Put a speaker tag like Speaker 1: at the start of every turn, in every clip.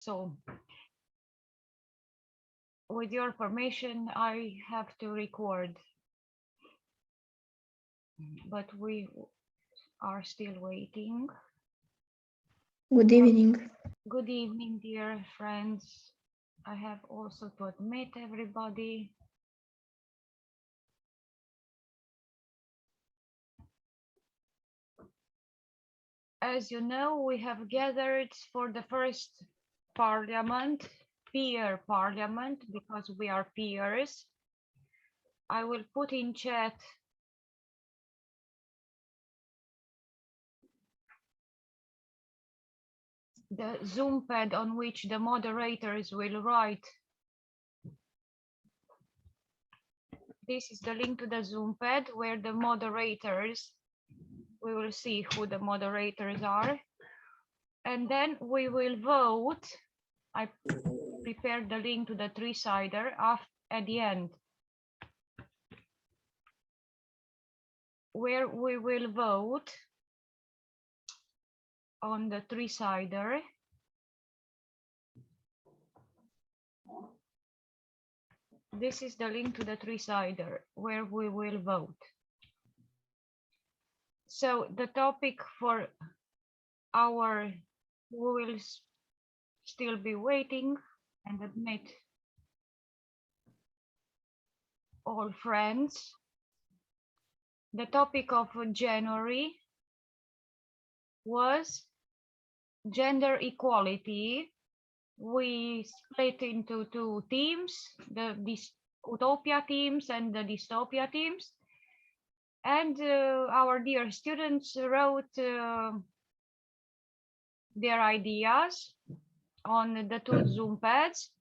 Speaker 1: So with your permission, I have to record, but we are still waiting.
Speaker 2: Good evening.
Speaker 1: Good evening, dear friends. I have also to admit everybody. As you know, we have gathered for the first parliament, peer parliament, because we are peers. I will put in chat the Zoom pad on which the moderators will write. This is the link to the Zoom pad where the moderators, we will see who the moderators are. And then we will vote. I prepared the link to the three-sider at the end, where we will vote on the three-sider. This is the link to the three-sider where we will vote. So the topic for our, we will still be waiting and admit all friends. The topic of January was gender equality. We split into two teams, the utopia teams and the dystopia teams. And our dear students wrote their ideas on the two Zoom pads.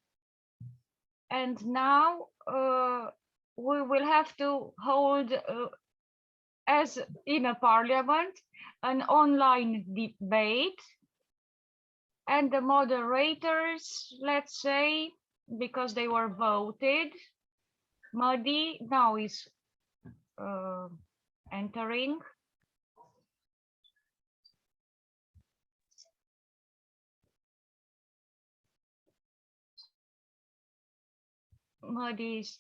Speaker 1: And now we will have to hold, as in a parliament, an online debate. And the moderators, let's say, because they were voted, Muddy now is entering. Muddy is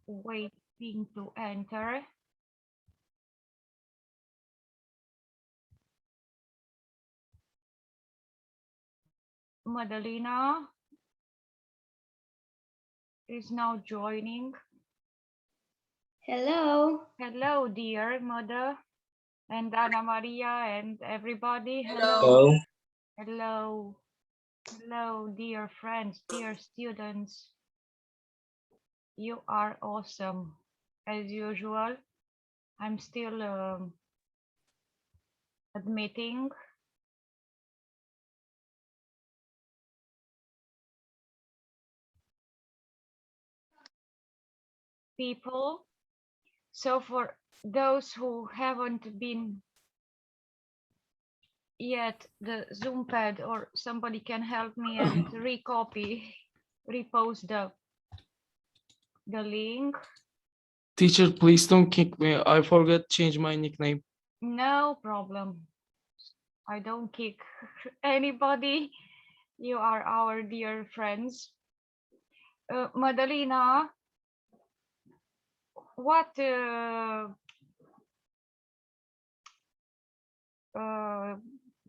Speaker 1: waiting to enter. Madalena is now joining.
Speaker 2: Hello.
Speaker 1: Hello, dear mother, and Anna Maria and everybody.
Speaker 3: Hello.
Speaker 1: Hello. Hello, dear friends, dear students. You are awesome. As usual, I'm still admitting. People. So for those who haven't been yet, the Zoom pad, or somebody can help me and repost the link.
Speaker 3: Teacher, please don't kick me. I forgot to change my nickname.
Speaker 1: No problem. I don't kick anybody. You are our dear friends. Madalena, what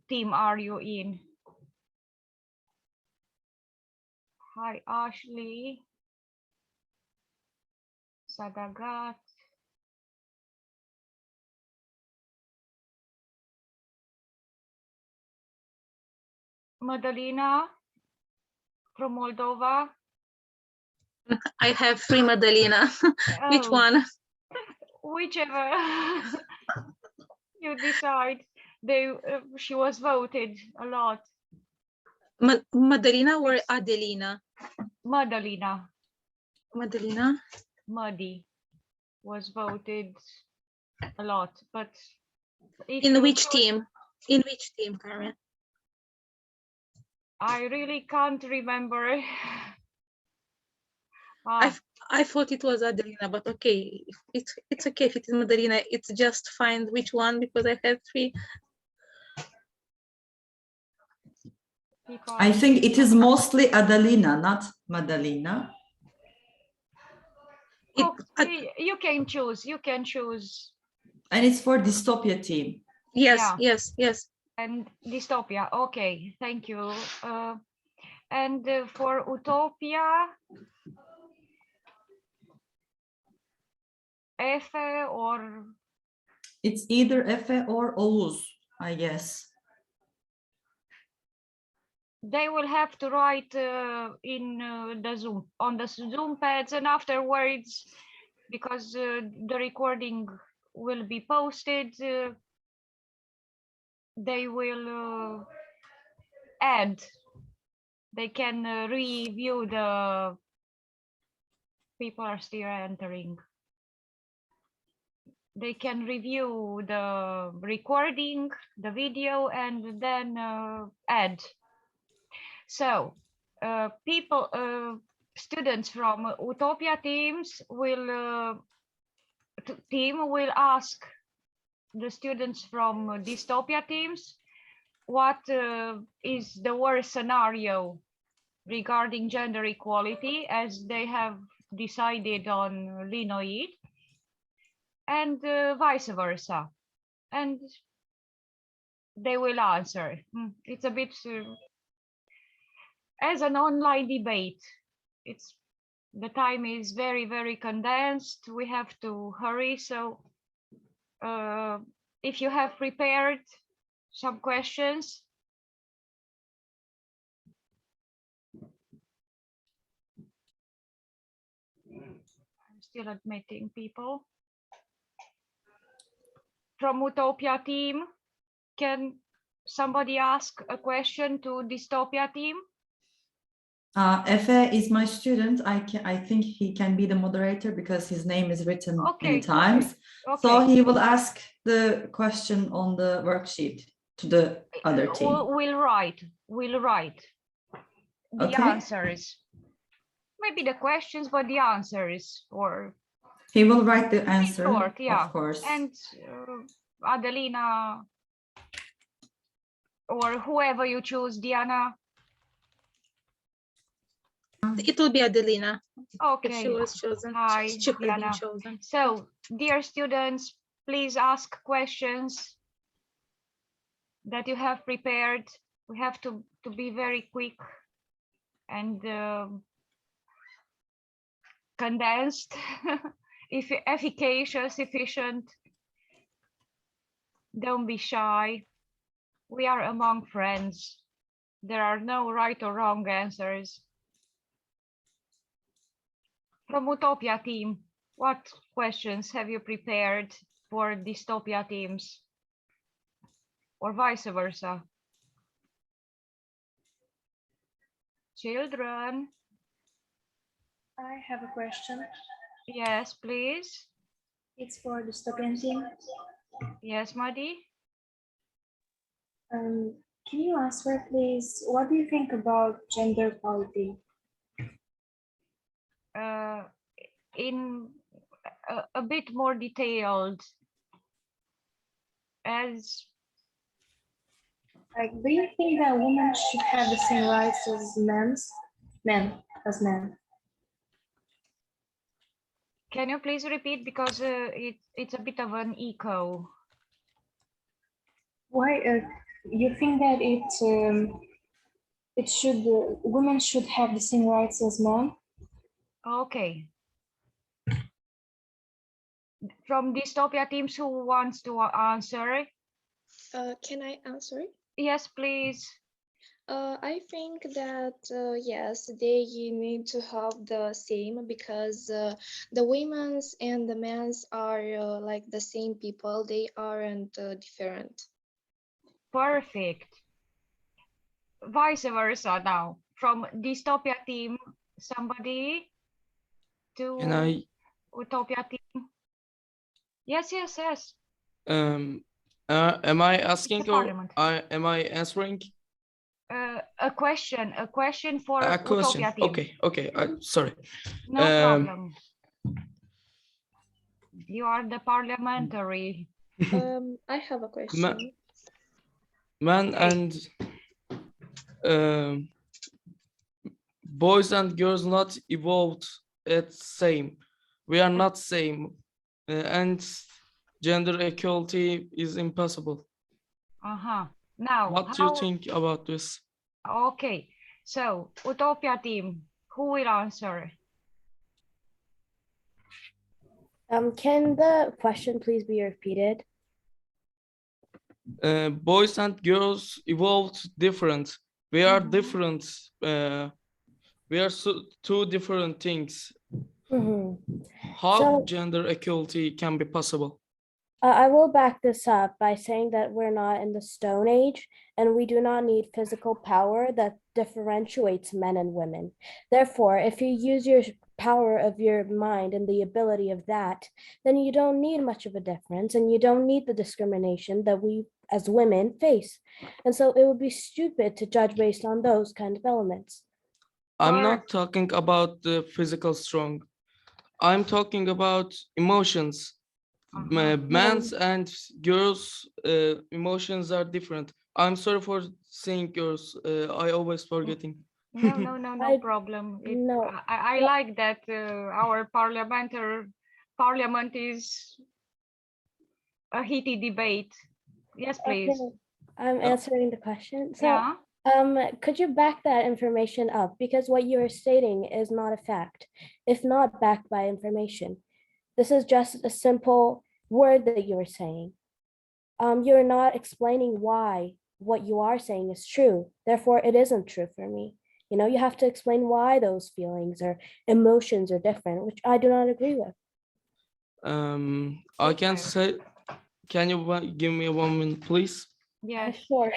Speaker 1: team are you in? Hi, Ashley. Sadagat. Madalena from Moldova.
Speaker 4: I have three Madalena. Which
Speaker 1: Oh,
Speaker 4: one?
Speaker 1: whichever you decide. She was voted a lot.
Speaker 4: Madalena or Adelina?
Speaker 1: Madalena.
Speaker 4: Madalena.
Speaker 1: Muddy was voted a lot, but
Speaker 4: In which team? In which team, Carmen?
Speaker 1: I really can't remember.
Speaker 4: I thought it was Adelina, but okay, it's okay if it is Madalena. It's just find which one because I have three.
Speaker 1: People
Speaker 5: I think it is mostly Adalina, not Madalina.
Speaker 1: Okay, you can choose. You can choose.
Speaker 5: And it's for Dystopia team.
Speaker 4: Yes,
Speaker 1: Yeah.
Speaker 4: yes, yes.
Speaker 1: And Dystopia. Okay, thank you. And for Utopia, Efe or
Speaker 5: It's either Efe or Oğuz, I guess.
Speaker 1: they will have to write in the Zoom on the Zoom pads, and afterwards, because the recording will be posted, they will add. They can review the people are still entering. They can review the recording, the video, and then add. So students from Utopia teams will ask the students from Dystopia teams what is the worst scenario regarding gender equality, as they have decided on Linoid, and vice versa, and they will answer. It's a bit as an online debate. The time is very, very condensed. We have to hurry. So if you have prepared some questions, I'm still admitting people. From Utopia team, can somebody ask a question to Dystopia team?
Speaker 5: Efe is my student. I think he can be the moderator because his name is written many times.
Speaker 1: Okay.
Speaker 5: So he will ask the question on the worksheet to the other team.
Speaker 1: We'll write the answers. Maybe the questions, but the answers, or
Speaker 5: he will write the answer,
Speaker 1: short, yeah.
Speaker 5: Of course.
Speaker 1: And Adelina or whoever you choose, Diana.
Speaker 4: It will be Adelina.
Speaker 1: Okay.
Speaker 4: If she was chosen.
Speaker 1: Hi,
Speaker 4: She could have been
Speaker 1: Diana.
Speaker 4: chosen.
Speaker 1: So, dear students, please ask questions that you have prepared. We have to be very quick and condensed, if efficacious, efficient. Don't be shy. We are among friends. There are no right or wrong answers. From Utopia team, what questions have you prepared for Dystopia teams? Or vice versa? Children?
Speaker 2: I have a question.
Speaker 1: Yes, please.
Speaker 2: It's for the dystopian team.
Speaker 1: Yes, Madi?
Speaker 2: Can you answer, please, what do you think about gender equality?
Speaker 1: In a bit more detailed, as
Speaker 2: Like, do you think that women should have the same rights as men?
Speaker 1: Can you please repeat, because it's a bit of an echo.
Speaker 2: Why you think that women should have the same rights as men?
Speaker 1: Okay. From Dystopia teams, who wants to answer?
Speaker 6: Can I answer?
Speaker 1: Yes, please.
Speaker 6: I think that yes, they need to have the same, because the women's and the men's are like the same people. They aren't different.
Speaker 1: Perfect. Vice versa now. From Dystopia team, somebody to
Speaker 3: Can I?
Speaker 1: Utopia team. Yes, yes, yes.
Speaker 3: Am I asking or
Speaker 1: Parliament.
Speaker 3: am I answering?
Speaker 1: A question for
Speaker 3: A question.
Speaker 1: Utopia team.
Speaker 3: Okay. Sorry.
Speaker 1: No problem. You are the parliamentary.
Speaker 6: I have a question.
Speaker 3: Man and um, boys and girls not evolved at same. We are not same, and gender equality is impossible.
Speaker 1: Now,
Speaker 3: What do you think about this?
Speaker 1: Okay, so Utopia team, who will answer?
Speaker 2: Can the question please be repeated?
Speaker 3: Boys and girls evolved different. We are different. We are two different things. How
Speaker 2: So-
Speaker 3: gender equality can be possible?
Speaker 2: I will back this up by saying that we're not in the Stone Age and we do not need physical power that differentiates men and women. Therefore, if you use your power of your mind and the ability of that, then you don't need much of a difference and you don't need the discrimination that we as women face. And so it would be stupid to judge based on those kind of elements.
Speaker 3: I'm not talking about the physical strong. I'm talking about emotions. Men's and girls' emotions are different. I'm sorry for saying girls. I always forgetting.
Speaker 1: No problem. I like that our parliament is a heated debate. Yes, please.
Speaker 2: Okay, I'm answering the question. So,
Speaker 1: Yeah.
Speaker 2: could you back that information up? Because what you are stating is not a fact, if not backed by information. This is just a simple word that you are saying. You're not explaining why what you are saying is true. Therefore, it isn't true for me. You know, you have to explain why those feelings or emotions are different, which I do not agree with.
Speaker 3: I can say, can you give me 1 minute, please?
Speaker 1: Yes.
Speaker 2: Sure.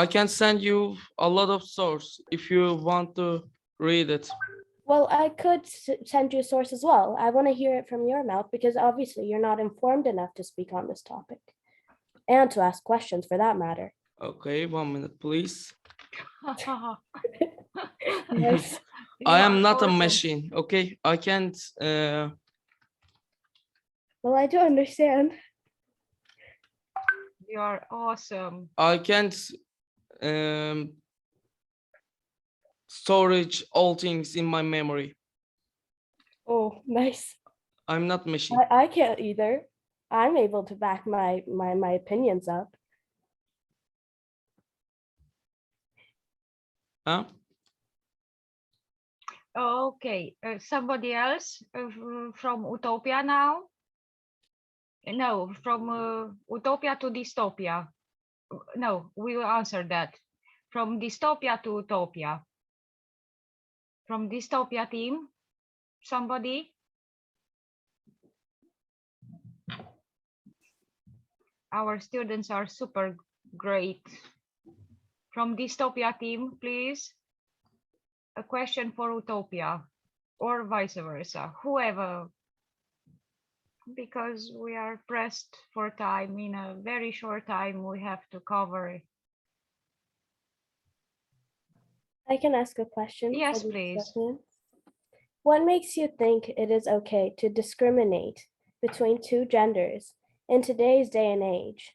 Speaker 3: I can send you a lot of source if you want to read it.
Speaker 2: Well, I could send you a source as well. I want to hear it from your mouth because obviously you're not informed enough to speak on this topic and to ask questions for that matter.
Speaker 3: Okay, 1 minute, please.
Speaker 2: Yes.
Speaker 3: I am not a machine, okay? I can't.
Speaker 2: Well, I do understand.
Speaker 1: You are awesome.
Speaker 3: I can't storage all things in my memory.
Speaker 2: Oh, nice.
Speaker 3: I'm not machine.
Speaker 2: I can't either. I'm able to back my opinions up.
Speaker 3: Huh?
Speaker 1: Okay, somebody else from Utopia now? No, from Utopia to dystopia. No, we will answer that. From dystopia to utopia. From dystopia team, somebody? Our students are super great. From dystopia team, please. A question for utopia or vice versa, whoever, because we are pressed for time. In a very short time, we have to cover.
Speaker 2: I can ask a question.
Speaker 1: Yes, please.
Speaker 2: What makes you think it is okay to discriminate between two genders in today's day and age,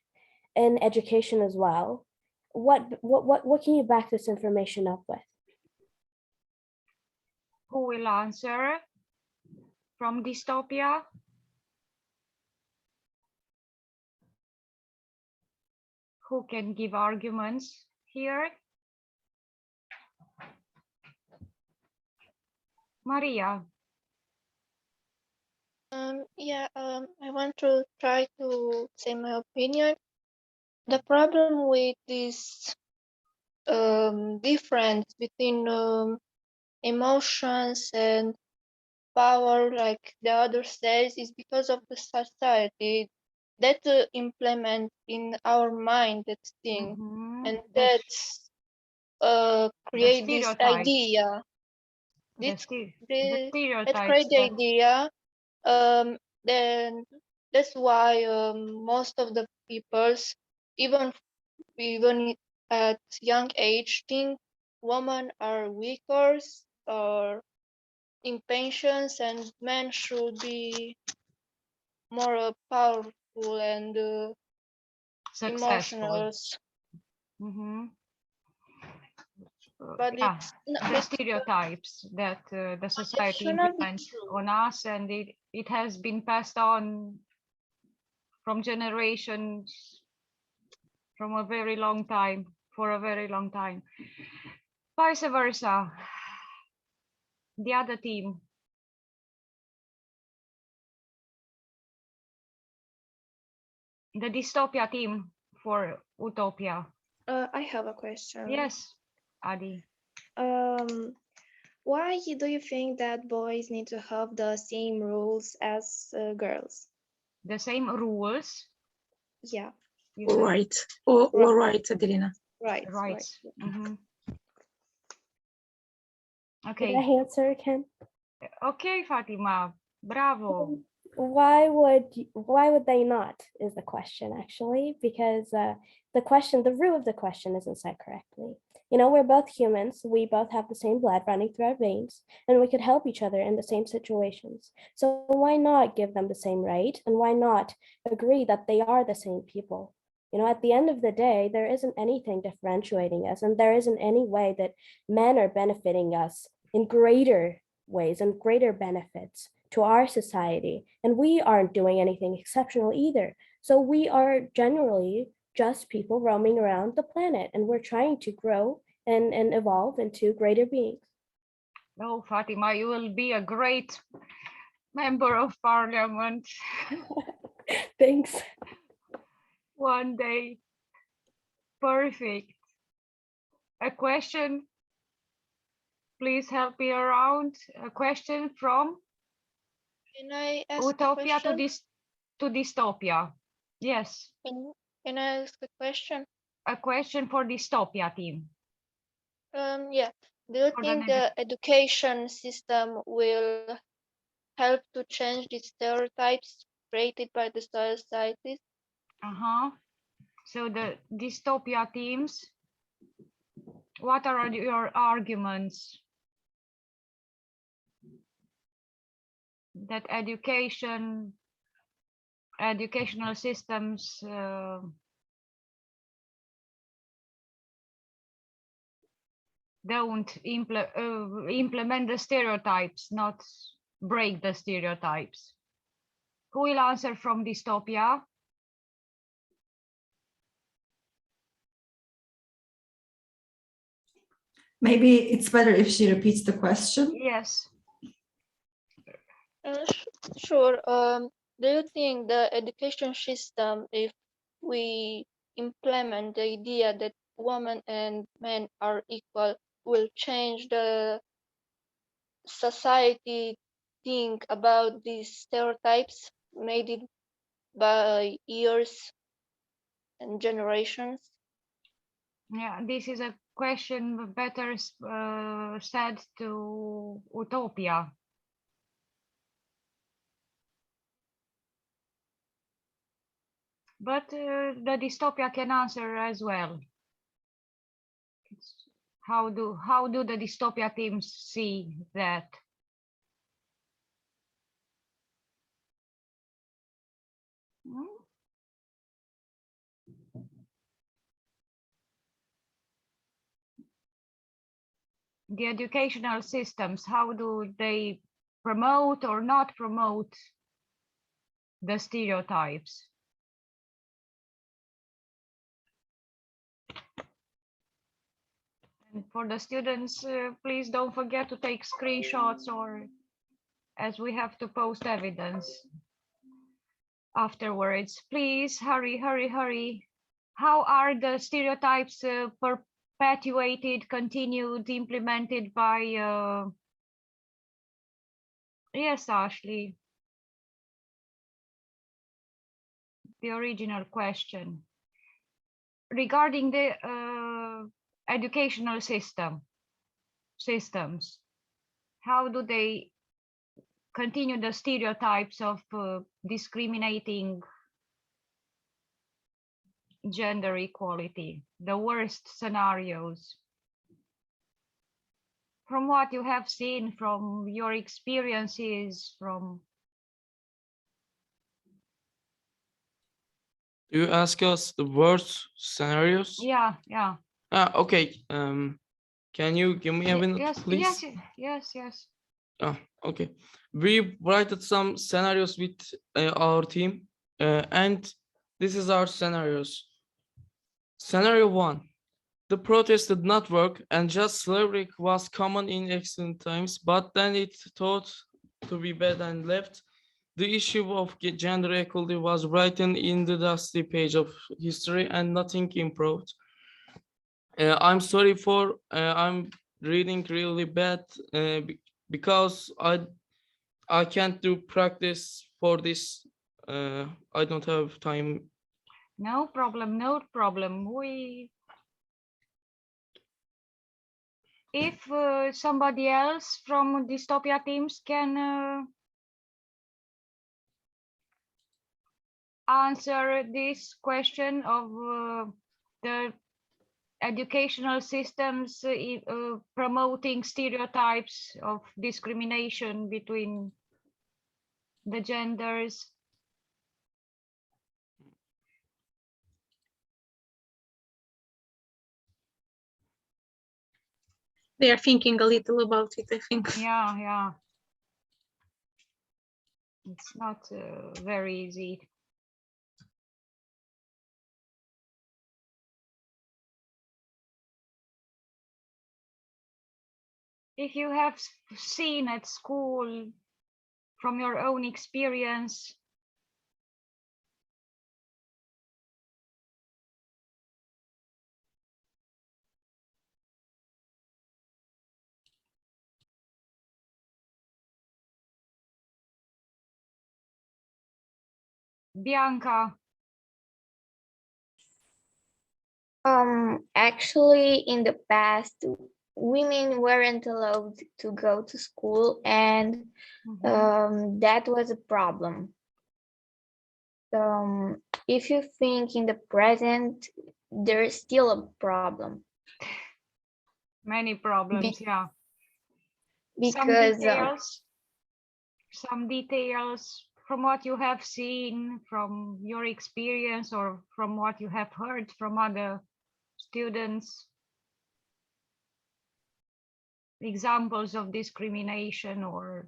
Speaker 2: in education as well? What can you back this information up with?
Speaker 1: Who will answer from dystopia? Who can give arguments here? Maria.
Speaker 6: I want to try to say my opinion. The problem with this difference between emotions and power, like the other says, is because of the society that implement in our mind that thing, and that create this idea. That create the idea. Then that's why most of the peoples, even at young age, think women are weaker or impatience, and men should be more powerful and
Speaker 1: successful.
Speaker 6: emotionals.
Speaker 1: Mhm.
Speaker 6: But
Speaker 1: Yeah,
Speaker 6: it's not,
Speaker 1: the stereotypes that the society
Speaker 6: should not be
Speaker 1: implements
Speaker 6: true.
Speaker 1: on us, and it has been passed on from generations from a very long time, for a very long time. Vice versa, the other team. The dystopia team for utopia.
Speaker 6: I have a question.
Speaker 1: Yes, Adi.
Speaker 6: Why do you think that boys need to have the same rules as girls?
Speaker 1: The same rules.
Speaker 6: Yeah,
Speaker 1: You
Speaker 4: All
Speaker 1: said.
Speaker 4: right. All right, Adelina.
Speaker 6: right, right.
Speaker 1: Rights. Mhm.
Speaker 2: Did
Speaker 1: Okay.
Speaker 2: I answer, Ken?
Speaker 1: Okay, Fatima. Bravo.
Speaker 2: Why would they not is the question, actually, because the root of the question isn't said correctly. You know, we're both humans, we both have the same blood running through our veins, and we could help each other in the same situations. So why not give them the same right, and why not agree that they are the same people? You know, at the end of the day, there isn't anything differentiating us, and there isn't any way that men are benefiting us in greater ways and greater benefits to our society, and we aren't doing anything exceptional either. So we are generally just people roaming around the planet, and we're trying to grow and evolve into greater beings.
Speaker 1: Oh, Fatima, you will be a great member of parliament
Speaker 2: Thanks.
Speaker 1: one day. Perfect. A question, please help me around. A question from
Speaker 6: Can I ask a
Speaker 1: utopia to
Speaker 6: question?
Speaker 1: to dystopia. Yes,
Speaker 6: Can I ask a question?
Speaker 1: a question for dystopia team.
Speaker 6: Yeah. Do you
Speaker 1: For the
Speaker 6: think
Speaker 1: next.
Speaker 6: the education system will help to change the stereotypes created by the societies?
Speaker 1: So the dystopia teams, what are your arguments that educational systems don't implement the stereotypes, not break the stereotypes? Who will answer from dystopia?
Speaker 5: Maybe it's better if she repeats the question.
Speaker 1: Yes.
Speaker 6: Sure. Do you think the education system, if we implement the idea that women and men are equal, will change the society think about these stereotypes made it by years and generations?
Speaker 1: Yeah, this is a question better said to utopia. But the dystopia can answer as well. How do the dystopia teams see that? Hmm? The educational systems, how do they promote or not promote the stereotypes? And for the students, please don't forget to take screenshots, or as we have to post evidence afterwards. Please hurry, hurry, hurry. How are the stereotypes perpetuated, continued, implemented by yes, Ashley, the original question regarding the educational systems. How do they continue the stereotypes of discriminating gender equality, the worst scenarios? From what you have seen, from your experiences, from
Speaker 3: Do you ask us the worst scenarios?
Speaker 1: Yeah, yeah.
Speaker 3: Okay. Can you give me a minute,
Speaker 1: Yes,
Speaker 3: please?
Speaker 1: yes.
Speaker 3: Okay. We wrote some scenarios with our team, and this is our scenarios. Scenario 1. The protest did not work, and just slavery was common in ancient times, but then it thought to be bad and left. The issue of gender equality was written in the dusty page of history, and nothing improved. I'm sorry for I'm reading really bad because I can't do practice for this. I don't have time.
Speaker 1: No problem, no problem. If somebody else from Dystopia teams can answer this question of the educational systems promoting stereotypes of discrimination between the genders.
Speaker 4: They are thinking a little about it, I think.
Speaker 1: Yeah. It's not very easy. If you have seen at school from your own experience, Bianca.
Speaker 6: Actually, in the past, women weren't allowed to go to school, and that was a problem. If you think in the present, there's still a problem.
Speaker 1: Many problems, yeah.
Speaker 6: Because
Speaker 1: some details from what you have seen, from your experience, or from what you have heard from other students, examples of discrimination or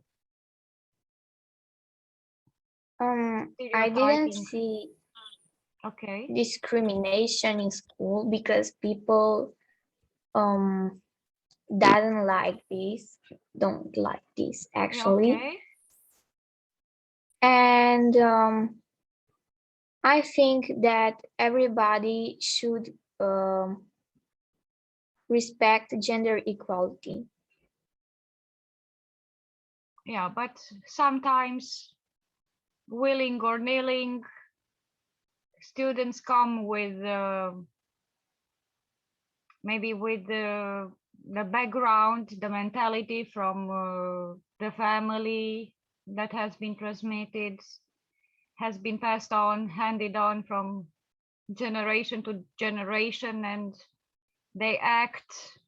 Speaker 6: I didn't see discrimination in school because people don't like this actually.
Speaker 1: Okay.
Speaker 6: And I think that everybody should respect gender equality.
Speaker 1: Yeah, but sometimes, willing or nilling, students come with maybe with the background, the mentality from the family that has been transmitted, has been passed on, handed on from generation to generation, and they act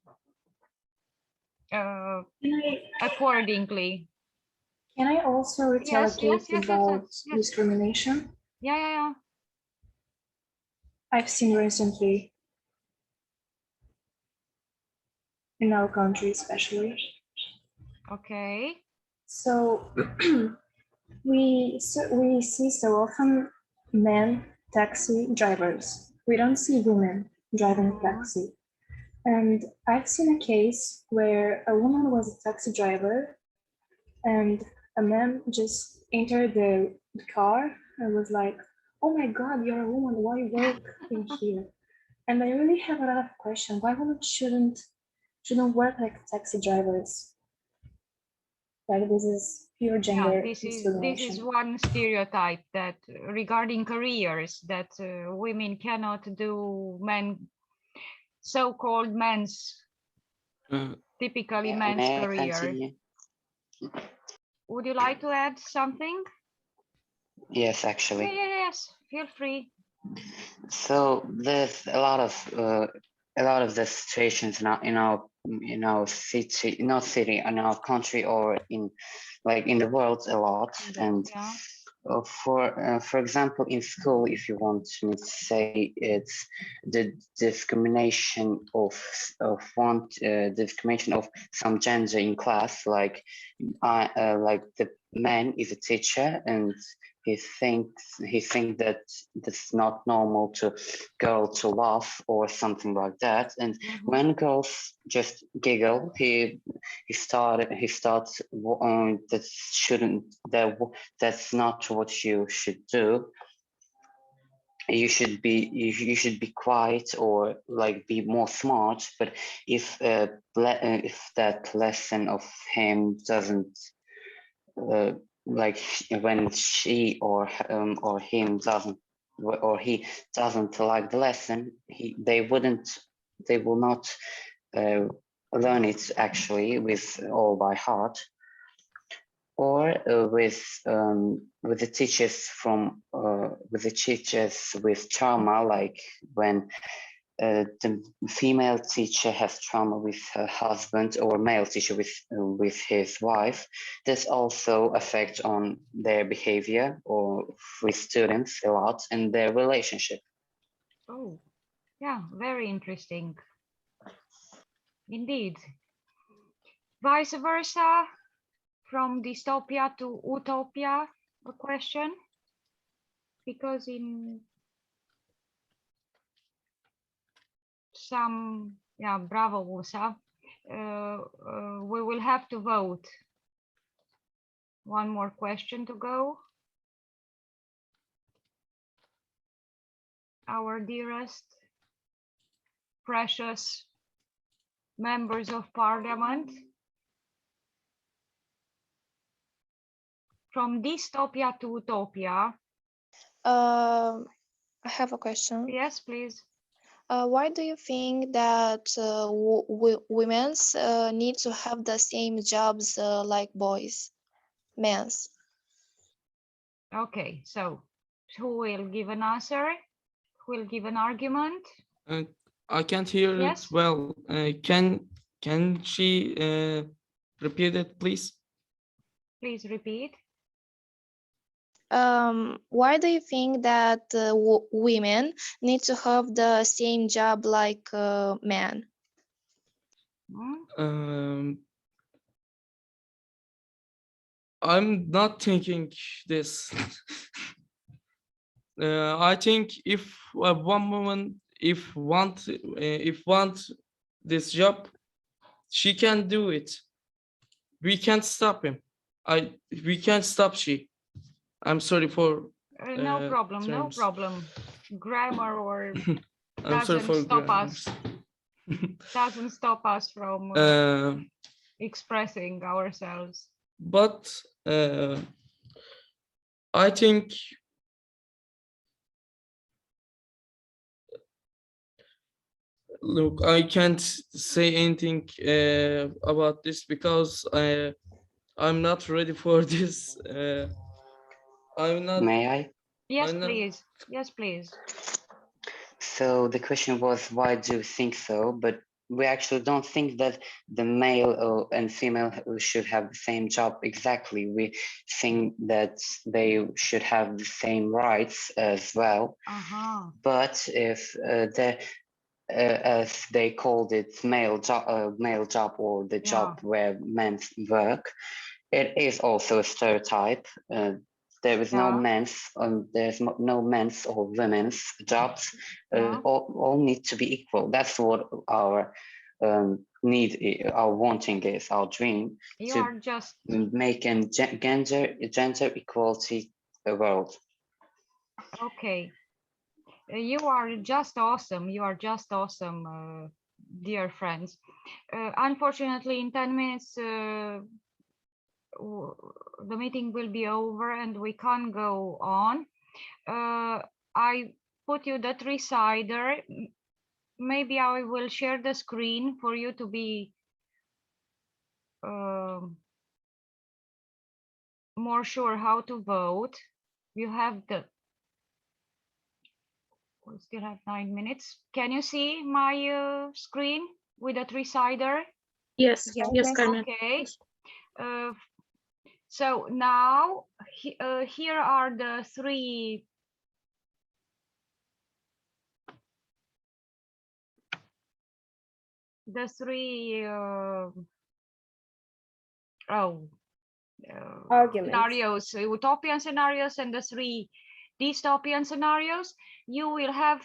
Speaker 1: accordingly.
Speaker 7: Can I also retell a case about discrimination?
Speaker 1: Yeah.
Speaker 7: I've seen recently in our country, especially.
Speaker 1: Okay.
Speaker 7: So we see so often men taxi drivers. We don't see women driving a taxi. And I've seen a case where a woman was a taxi driver and a man just entered the car and was like, "Oh my God, you're a woman, why work in here?" And I really have a lot of questions. Why women shouldn't work like taxi drivers? Like, this is pure gender discrimination.
Speaker 1: This is one stereotype that regarding careers, that women cannot do so-called men's, typically men's career. Would you like to add something?
Speaker 8: Yes, actually.
Speaker 1: Yes, feel free.
Speaker 8: So there's a lot of the situations in our city, in our country, or in the world a lot, and For example, in school, if you want me to say, it's the discrimination of discrimination of some gender in class, like the man is a teacher and he thinks that it's not normal to girl to laugh or something like that, and when girls just giggle, he starts that shouldn't that's not what you should do. You should be quiet or like be more smart. But if that lesson of him doesn't like when she or him doesn't or he doesn't like the lesson, they will not learn it actually with all by heart. Or with the teachers with trauma, like when the female teacher has trauma with her husband, or male teacher with his wife. This also affects on their behavior or with students a lot and their relationship.
Speaker 1: Oh, yeah, very interesting. Indeed. Vice versa, from dystopia to utopia, a question? Because in some, yeah, bravo, Musa, we will have to vote. One more question to go. Our dearest, precious members of parliament. From dystopia to utopia.
Speaker 6: I have a question.
Speaker 1: Yes, please.
Speaker 6: Why do you think that women need to have the same jobs like boys, men's?
Speaker 1: Okay, so who will give an answer? Who will give an argument?
Speaker 3: I can't hear
Speaker 1: Yes?
Speaker 3: it well. Can she repeat it, please?
Speaker 1: Please repeat.
Speaker 6: Why do you think that women need to have the same job like men?
Speaker 3: I'm not thinking this. I think if one woman want this job, she can do it. We can't stop him. We can't stop she. I'm sorry for
Speaker 1: no problem,
Speaker 3: terms.
Speaker 1: no problem. Grammar or
Speaker 3: I'm sorry for
Speaker 1: stop
Speaker 3: grammars.
Speaker 1: us. Doesn't stop us from expressing ourselves.
Speaker 3: But I think look, I can't say anything about this because I'm not ready for this. I'm not.
Speaker 8: May I?
Speaker 1: Yes, please. Yes, please.
Speaker 8: So the question was, why do you think so? But we actually don't think that the male and female should have the same job exactly. We think that they should have the same rights as well. But if as they called it, male job or the job where men work, it is also a stereotype. There is no men's, there's no men's or women's jobs. All need to be equal. That's what our need, our wanting is, our dream.
Speaker 1: You
Speaker 8: to
Speaker 1: are just
Speaker 8: make a gender equality world.
Speaker 1: Okay. You are just awesome. You are just awesome, dear friends. Unfortunately, in 10 minutes, the meeting will be over and we can't go on. I put you the three-sider. Maybe I will share the screen for you to be more sure how to vote. You have the we still have 9 minutes. Can you see my screen with a three-sider?
Speaker 4: Yes, yes, Carmen.
Speaker 1: Okay. So now here are the three
Speaker 2: Arguments.
Speaker 1: scenarios, utopian scenarios and the three dystopian scenarios. You will have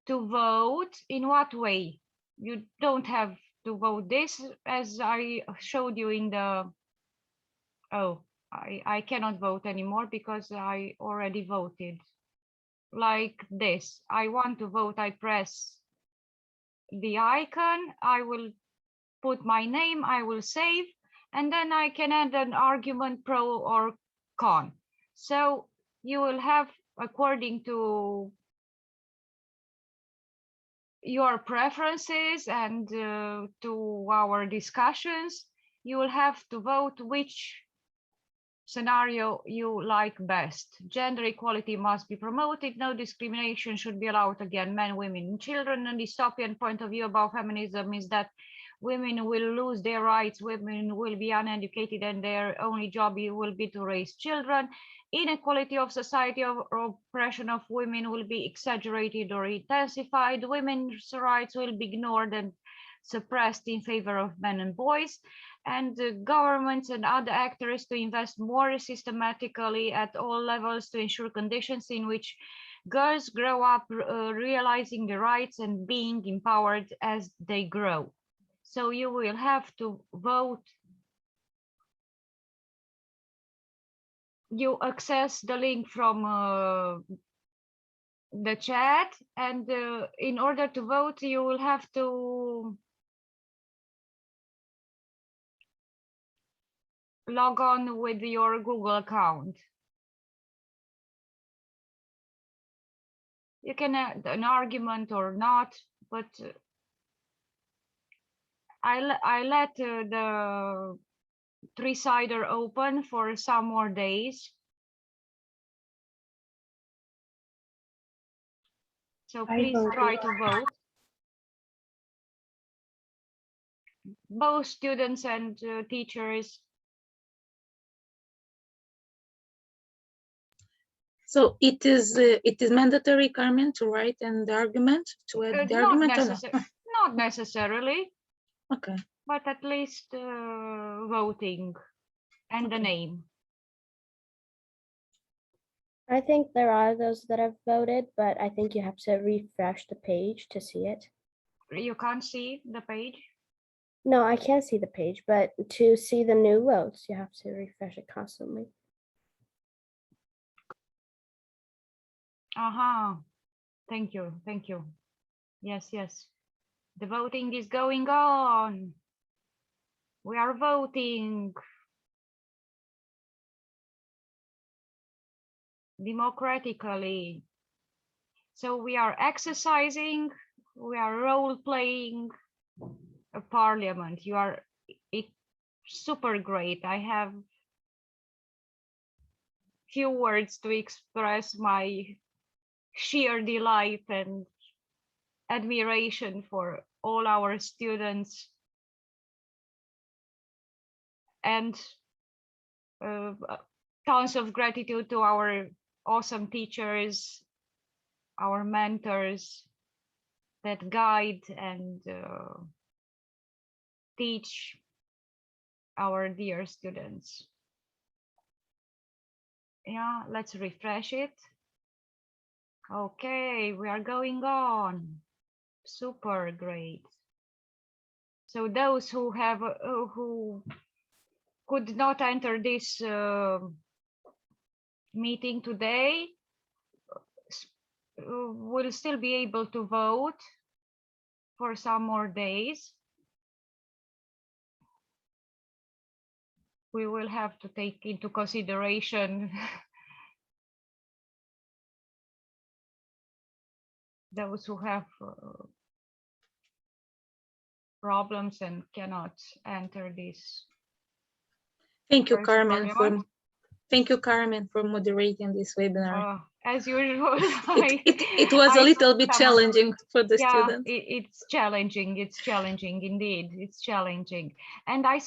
Speaker 1: to vote in what way? You don't have to vote this, as I showed you in the, I cannot vote anymore because I already voted. Like this, I want to vote, I press the icon, I will put my name, I will save, and then I can add an argument pro or con. So you will have, according to your preferences and to our discussions, you will have to vote which scenario you like best. Gender equality must be promoted. No discrimination should be allowed against men, women, and children. A dystopian point of view about feminism is that women will lose their rights, women will be uneducated, and their only job will be to raise children. Inequality of society or oppression of women will be exaggerated or intensified. Women's rights will be ignored and suppressed in favor of men and boys. And governments and other actors to invest more systematically at all levels to ensure conditions in which girls grow up realizing their rights and being empowered as they grow. So you will have to vote. You access the link from the chat, and in order to vote, you will have to log on with your Google account. You can add an argument or not, but I let the three-sider open for some more days. So please try to vote. Both students and teachers.
Speaker 4: So it is mandatory, Carmen, to write an argument, to add the argument or not?
Speaker 1: Not necessarily.
Speaker 4: Okay.
Speaker 1: But at least voting and the name.
Speaker 2: I think there are those that have voted, but I think you have to refresh the page to see it.
Speaker 1: You can't see the page?
Speaker 2: No, I can't see the page, but to see the new votes, you have to refresh it constantly.
Speaker 1: Thank you. Thank you. Yes, yes. The voting is going on. We are voting democratically. So we are exercising, we are role-playing a parliament. You are super great. I have few words to express my sheer delight and admiration for all our students and tons of gratitude to our awesome teachers, our mentors that guide and teach our dear students. Yeah, let's refresh it. Okay, we are going on. Super great. So those who have who could not enter this meeting today will still be able to vote for some more days. We will have to take into consideration those who have problems and cannot enter this.
Speaker 4: Thank you, Carmen, for moderating this webinar.
Speaker 1: as usual.
Speaker 4: It was a little bit challenging for the students.
Speaker 1: It's challenging. It's challenging indeed. It's challenging. And I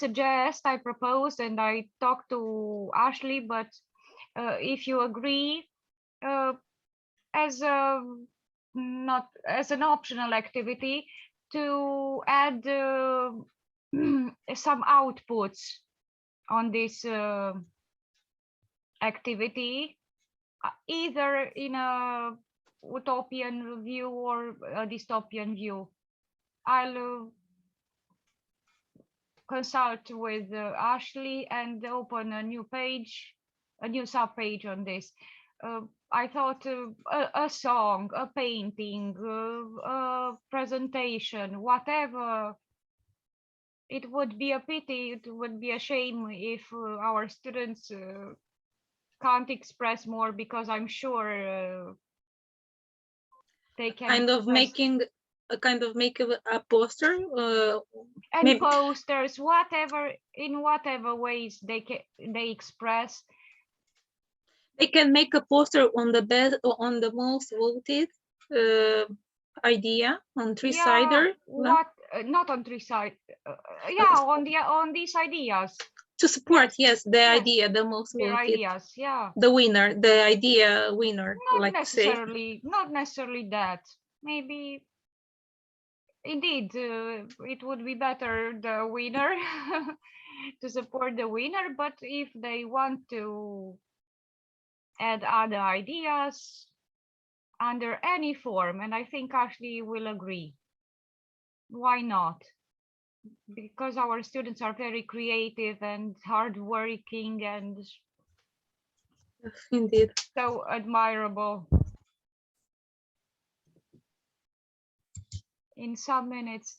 Speaker 1: propose, and I talked to Ashley, but if you agree, as not as an optional activity, to add some outputs on this activity, either in a utopian view or a dystopian view. I'll consult with Ashley and open a new page, a new sub-page on this. I thought a song, a painting, a presentation, whatever. It would be a pity, it would be a shame if our students can't express more, because I'm sure they can
Speaker 4: kind of making a poster,
Speaker 1: and
Speaker 4: maybe
Speaker 1: posters, whatever, in whatever ways they express.
Speaker 4: They can make a poster on the most voted idea on three-sider.
Speaker 1: What? Not on three-side. On these ideas.
Speaker 4: To support, yes, the idea, the most voted.
Speaker 1: Ideas, yeah.
Speaker 4: The winner, the idea winner.
Speaker 1: Not necessarily that. Maybe. Indeed, it would be better the winner to support the winner. But if they want to add other ideas under any form, and I think Ashley will agree, why not? Because our students are very creative and hardworking and
Speaker 4: indeed
Speaker 1: so admirable. In some minutes,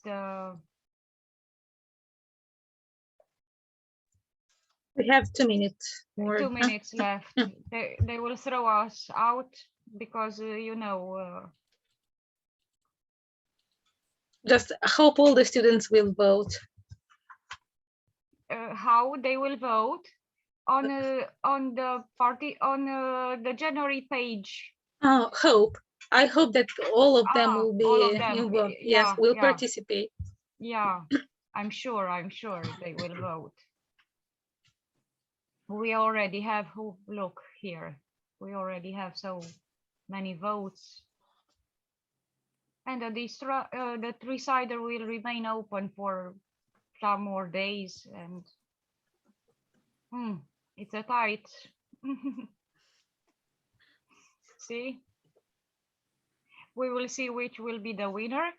Speaker 4: we have 2 minutes more.
Speaker 1: 2 minutes left. They will throw us out because
Speaker 4: just hope all the students will vote.
Speaker 1: How they will vote on the January page.
Speaker 4: Oh, hope. I hope that all of them will be involved. Yes, will participate.
Speaker 1: Yeah, I'm sure they will vote. We already have, look here, we already have so many votes. And the three-sider will remain open for some more days, and it's a tight. See, we will see which will be the winner,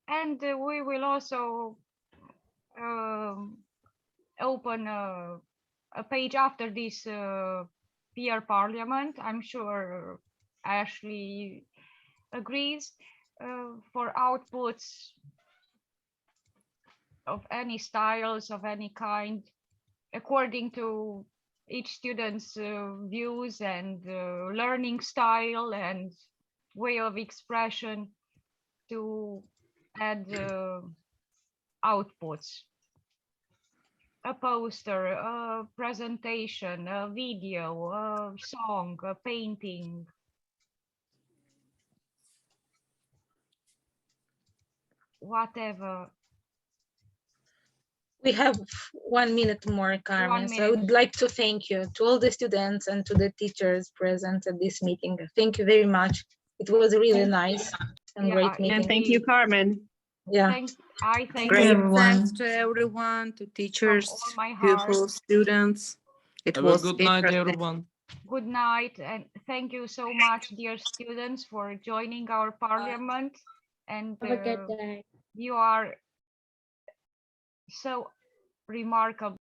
Speaker 1: and we will also open a page after this peer parliament. I'm sure Ashley agrees, for outputs of any styles, of any kind, according to each student's views and learning style and way of expression, to add outputs. A poster, a presentation, a video, a song, a painting. Whatever.
Speaker 4: We have 1 minute more, Carmen. So I would like to thank you to all the students and to the teachers present at this meeting. Thank you very much. It was really nice and great meeting.
Speaker 9: And thank you, Carmen.
Speaker 4: Yeah.
Speaker 1: Thank
Speaker 9: Great.
Speaker 5: everyone.
Speaker 9: Thanks to everyone, to teachers,
Speaker 1: all my
Speaker 9: beautiful students. It
Speaker 3: Have
Speaker 9: was
Speaker 3: a good night,
Speaker 9: interesting.
Speaker 3: everyone.
Speaker 1: Good night, and thank you so much, dear students, for joining our parliament. And
Speaker 2: Have a good day.
Speaker 1: you are so remarkable.